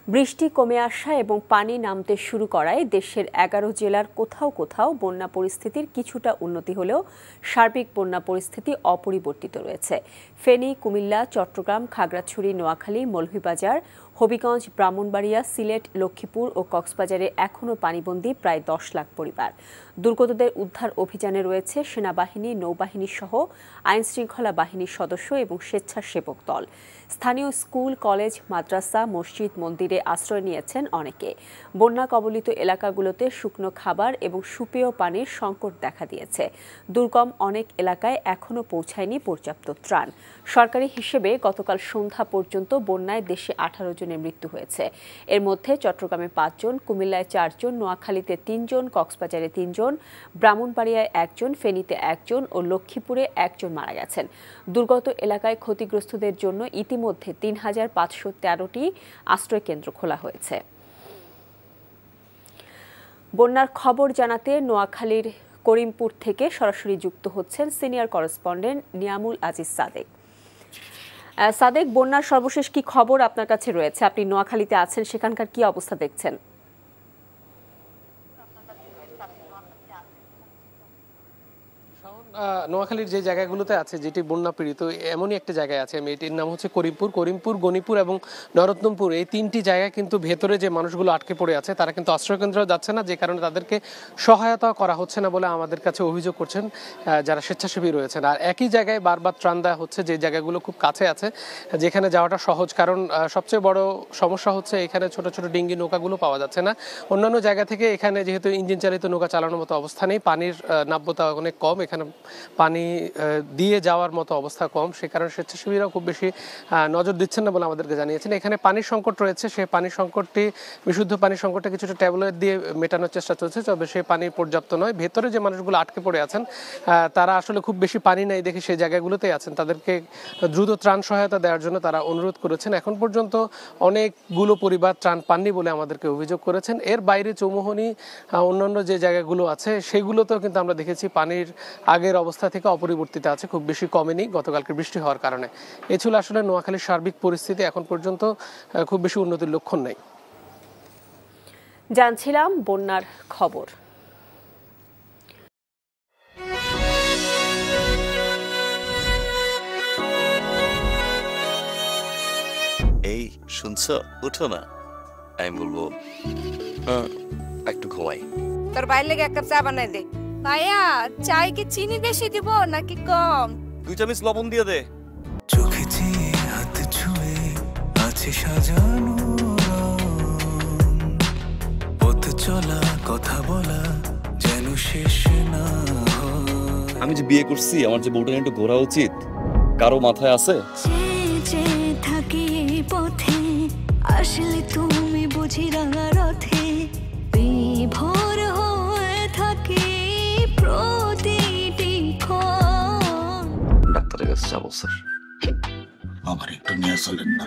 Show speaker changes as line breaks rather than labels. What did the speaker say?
বৃষ্টি কমে আসা এবং পানি নামতে শুরু করায় দেশের ১১ জেলার কোথাও কোথাও বন্যা পরিস্থিতির কিছুটা উন্নতি হলেও সার্বিক বন্যা পরিস্থিতি অপরিবর্তিত রয়েছে। ফেনী, কুমিল্লা, চট্টগ্রাম, খাগড়াছড়ি, নোয়াখালী, মৌলভীবাজার, হবিগঞ্জ, ব্রাহ্মণবাড়িয়া, সিলেট, লক্ষ্মীপুর ও কক্সবাজারে এখনও পানিবন্দী প্রায় ১০ লাখ পরিবার। দুর্গতদের উদ্ধার অভিযানে রয়েছে সেনাবাহিনী, নৌবাহিনী সহ আইনশৃঙ্খলা বাহিনীর সদস্য এবং স্বেচ্ছাসেবক দল। স্থানীয় স্কুল, কলেজ, মাদ্রাসা, মসজিদ, মন্দিরে আশ্রয় নিয়েছেন অনেকে। বন্যা কবলিত এলাকাগুলোতে শুকনো খাবার এবং সুপেয় পানির সংকট দেখা দিয়েছে। দুর্গম অনেক এলাকায় এখনও পৌঁছায়নি পর্যাপ্ত ত্রাণ। সরকারি হিসেবে গতকাল সন্ধ্যা পর্যন্ত বন্যায় দেশে ১৮ জনের মৃত্যু হয়েছে। এর মধ্যে চট্টগ্রামে ৫ জন, কুমিল্লায় ৪ জন, নোয়াখালীতে ৩ জন, কক্সবাজারে ৩ জন, ব্রাহ্মণবাড়িয়ায় ১ জন, ফেনীতে ১ জন ও লক্ষ্মীপুরে ১ জন মারা গেছেন। দুর্গত এলাকায় ক্ষতিগ্রস্তদের জন্য ইতিমধ্যে ৩,৫১৩টি আশ্রয়কেন্দ্র খোলা হয়েছে। বন্যার খবর জানাতে নোয়াখালীর করিমপুর থেকে সরাসরি যুক্ত হচ্ছেন সিনিয়র করেসপন্ডেন্ট নিয়ামুল আজিজ সাদেক। সাদেক, বন্যার সর্বশেষ কি খবর আপনার কাছে রয়েছে? আপনি নোয়াখালীতে আছেন, সেখানকার কি অবস্থা দেখছেন?
নোয়াখালীর যে জায়গাগুলোতে আছে, যেটি বন্যা পীড়িত, এমনই একটা জায়গায় আছে আমি, এটির নাম হচ্ছে করিমপুর, গণিপুর এবং নরোত্তমপুর। এই তিনটি জায়গায় কিন্তু ভেতরে যে মানুষগুলো আটকে পড়ে আছে তারা কিন্তু আশ্রয়কেন্দ্র যাচ্ছে না, যে কারণে তাদেরকে সহায়তা করা হচ্ছে না বলে আমাদের কাছে অভিযোগ করছেন যারা স্বেচ্ছাসেবী রয়েছেন। আর একই জায়গায় বারবার ত্রাণ দেওয়া হচ্ছে যে জায়গাগুলো খুব কাছে আছে, যেখানে যাওয়াটা সহজ। কারণ সবচেয়ে বড় সমস্যা হচ্ছে এখানে ছোট ছোট ডিঙ্গি নৌকাগুলো পাওয়া যাচ্ছে না। অন্যান্য জায়গা থেকে এখানে যেহেতু ইঞ্জিন চালিত নৌকা চালানোর মতো অবস্থা নেই, পানির নাব্যতা অনেক কম, এখানে পানি দিয়ে যাওয়ার মতো অবস্থা কম, সে কারণে স্বেচ্ছাসেবীরাও খুব বেশি নজর দিচ্ছেন না বলে আমাদেরকে জানিয়েছেন। এখানে পানির সংকট রয়েছে, সেই পানির সংকটটি, বিশুদ্ধ পানির সংকটটা কিছুটা ট্যাবলেট দিয়ে মেটানোর চেষ্টা চলছে, তবে সেই পানি পর্যাপ্ত নয়। ভেতরে যে মানুষগুলো আটকে পড়ে আছেন তারা আসলে খুব বেশি পানি নেই দেখে সেই জায়গাগুলোতেই আছেন, তাদেরকে দ্রুত ত্রাণ সহায়তা দেওয়ার জন্য তারা অনুরোধ করেছেন। এখন পর্যন্ত অনেকগুলো পরিবার ত্রাণ পাননি বলে আমাদেরকে অভিযোগ করেছেন। এর বাইরে চৌমুহনী, অন্যান্য যে জায়গাগুলো আছে সেগুলোতেও কিন্তু আমরা দেখেছি পানির আগের অবস্থা থেকে অপরিবর্তিত আছে, খুব বেশি কমেনি গতকালকে বৃষ্টি হওয়ার কারণে। এ ছিল আসলে নোয়াখালীর সার্বিক পরিস্থিতি, এখন পর্যন্ত খুব বেশি উন্নতির লক্ষণ নেই।
জানছিলাম বন্যার খবর।
এই শুনছো, উঠো না। আমি বলবো একটু ঘুমাই।
তোর বাইরে লেগে এক কাপ চা বানাই দে। ভাইয়া, চাই কি চিনি বেশি দিব নাকি কম?
2 চামচ লবণ দিয়ে দে।
চোখে চেয়ে হাত ছুঁয়ে আছে সাজানো, পথ চলা কথা বলা যেন শেষ না হয়।
আমি যে বিয়ে করছি, আমার যে বউটা একটু ঘোরা উচিত, কারো মাথায় আছে?
থাকি পথে আসলে তুমি বুঝি রাঙা রথে বিভোর হয়ে থাকি প্রতিটি ক্ষণ।
ডাক্তারের কাছে যাবো স্যার।
আমার একটু নিয়ে চলেন না।